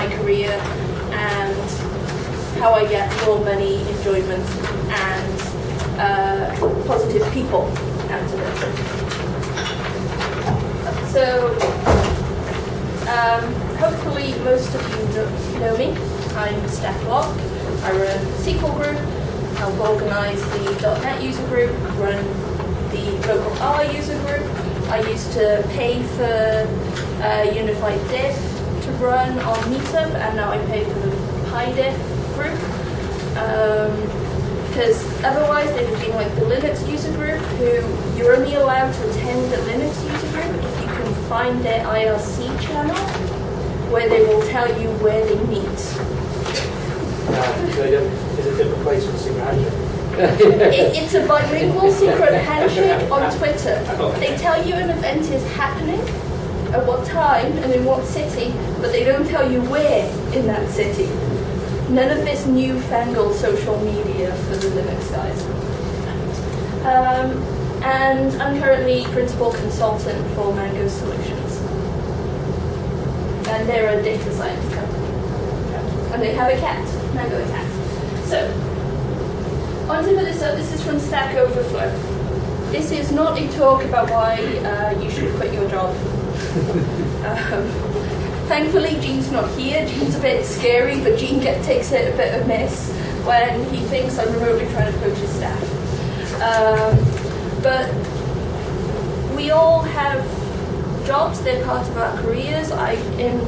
my career and how I get more money, enjoyment, and positive people out of it. So, hopefully most of you know me. I'm Steph Locke. I run SQL group, help organise the .NET user group, run the local R user group. I used to pay for Unified Diff to run on Meetup, and now I pay for the PyDiff group. Because otherwise they would be like the Linux user group, who you're only allowed to attend the Linux user group if you can find their IRC channel, where they will tell you where they meet. Is it a different place for secret handshake? It's a bilingual secret handshake on Twitter. They tell you an event is happening, at what time and in what city, but they don't tell you where in that city. None of this newfangled social media for the Linux guys. And I'm currently principal consultant for Mango Solutions. And they're a data science company. And they have a cat, Mango a cat. So, on to this. This is from Stack Overflow. This is not a talk about why you should quit your job. Thankfully, Gene's not here. Gene's a bit scary, but Gene takes it a bit amiss when he thinks I'm remotely trying to poach his staff. But we all have jobs. They're part of our careers. In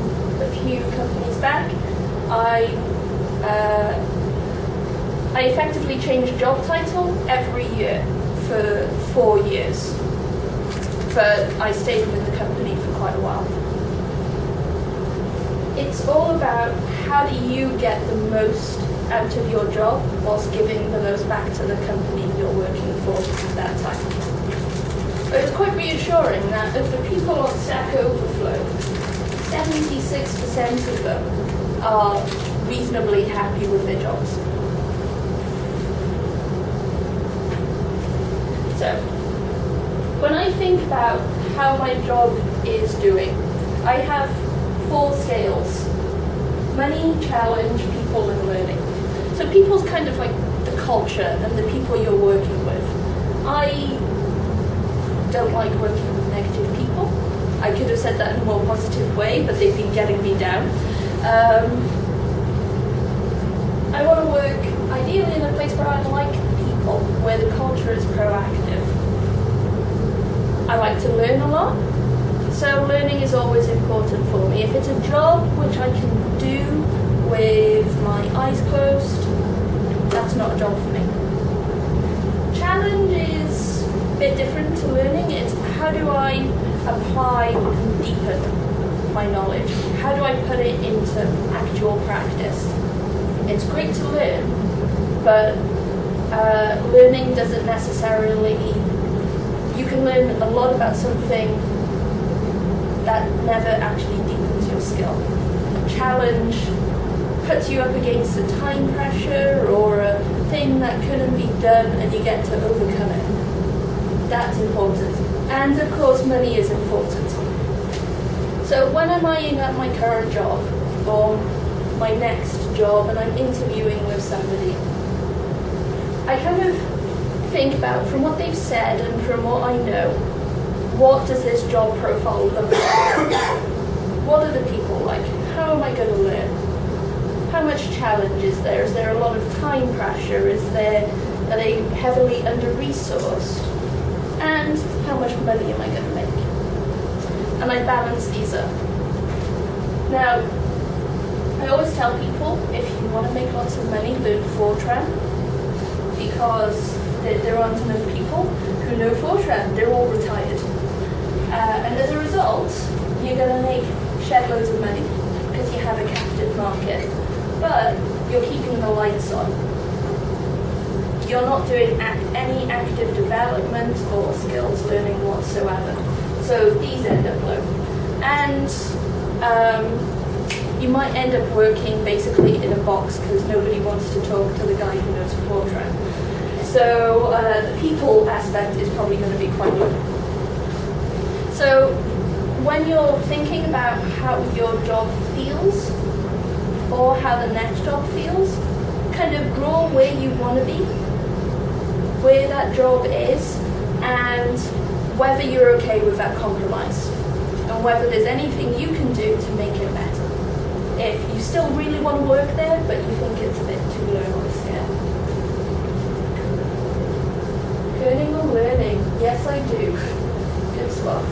a few companies back, I effectively changed job title every year for 4 years, but I stayed with the company for quite a while. It's all about how do you get the most out of your job whilst giving the most back to the company you're working for at that time. But it's quite reassuring that of the people on Stack Overflow, 76% of them are reasonably happy with their jobs. So, when I think about how my job is doing, I have 4 scales: money, challenge, people, and learning. So people's kind of like the culture and the people you're working with. I don't like working with negative people. I could have said that in a more positive way, but they've been getting me down. I want to work ideally in a place where I like people, where the culture is proactive. I like to learn a lot. So learning is always important for me. If it's a job which I can do with my eyes closed, that's not a job for me. Challenge is a bit different to learning. It's how do I apply and deepen my knowledge? How do I put it into actual practice? It's great to learn, but learning doesn't necessarily... You can learn a lot about something that never actually deepens your skill. Challenge puts you up against a time pressure or a thing that couldn't be done and you get to overcome it. That's important. And of course money is important. So when I'm eyeing up my current job or my next job and I'm interviewing with somebody, I kind of think about, from what they've said and from what I know, what does this job profile look like? What are the people like? How am I going to learn? How much challenge is there? Is there a lot of time pressure? Are they heavily under-resourced? And how much money am I going to make? And I balance these up. Now, I always tell people, if you want to make lots of money, learn Fortran, because there aren't enough people who know Fortran. They're all retired. And as a result, you're going to make shed loads of money because you have a captive market. But you're keeping the lights on. You're not doing any active development or skills learning whatsoever. So these end up low. And you might end up working basically in a box because nobody wants to talk to the guy who knows Fortran. So the people aspect is probably going to be quite low. So when you're thinking about how your job feels, explore how the next job feels, kind of grow where you want to be, where that job is, and whether you're okay with that compromise, and whether there's anything you can do to make it better. If you still really want to work there, but you think it's a bit too low on the scale. Learning or learning? Yes, I do. Good spot.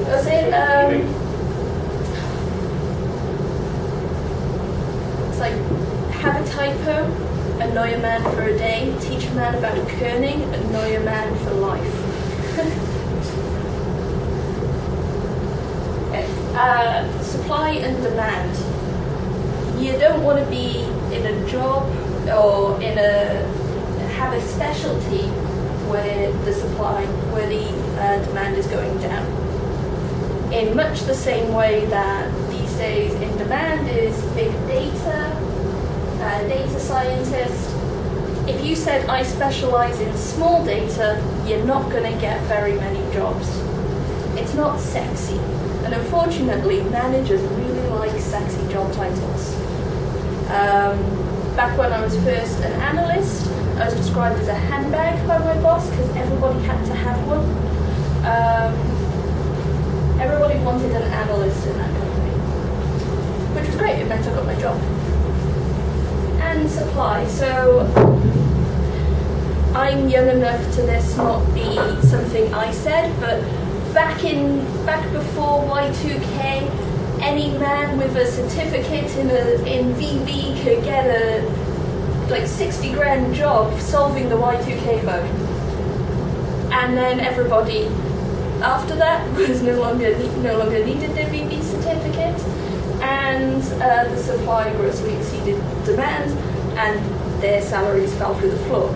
That's it. It's like, have a typo, annoy a man for a day, teach a man about kerning, annoy a man for life. Okay. Supply and demand. You don't want to be in a job or have a specialty where the demand is going down. In much the same way that these days in demand is big data, data scientist. If you said I specialize in small data, you're not going to get very many jobs. It's not sexy. And unfortunately, managers really like sexy job titles. Back when I was first an analyst, I was described as a handbag by my boss because everybody had to have one. Everybody wanted an analyst in that company, which was great. It meant I got my job. And supply. So I'm young enough to this not be something I said, but back before Y2K, any man with a certificate in VB could get a like 60 grand job solving the Y2K bug. And then everybody after that was no longer needed their VB certificate, and the supply grossly exceeded demand, and their salaries fell through the floor.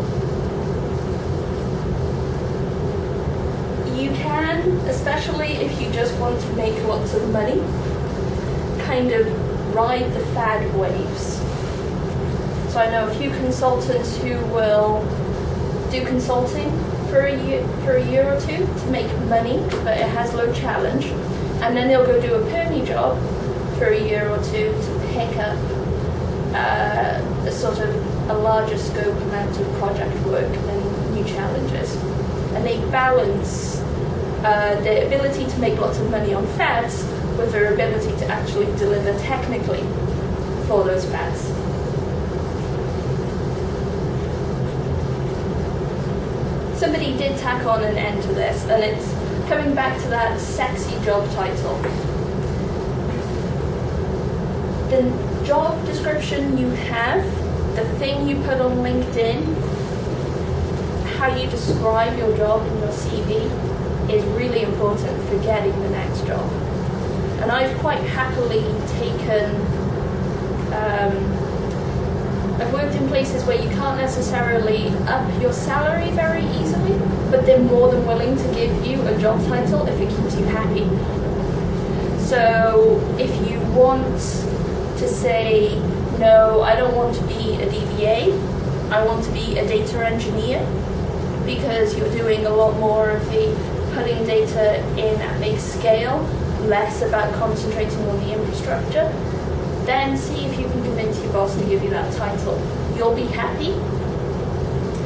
You can, especially if you just want to make lots of money, kind of ride the fad waves. So I know a few consultants who will do consulting for a year or two to make money, but it has low challenge, and then they'll go do a permy job for a year or two to pick up a sort of a larger scope amount of project work and new challenges. And they balance their ability to make lots of money on fads with their ability to actually deliver technically for those fads. Somebody did tack on an end to this, and it's coming back to that sexy job title. The job description you have, the thing you put on LinkedIn, how you describe your job in your CV is really important for getting the next job. And I've quite happily I've worked in places where you can't necessarily up your salary very easily, but they're more than willing to give you a job title if it keeps you happy. So if you want to say, no, I don't want to be a DBA, I want to be a data engineer, because you're doing a lot more of the putting data in at big scale, less about concentrating on the infrastructure, then see if you can convince your boss to give you that title. You'll be happy,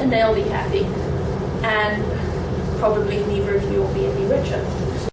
and they'll be happy, and probably neither of you will be any richer.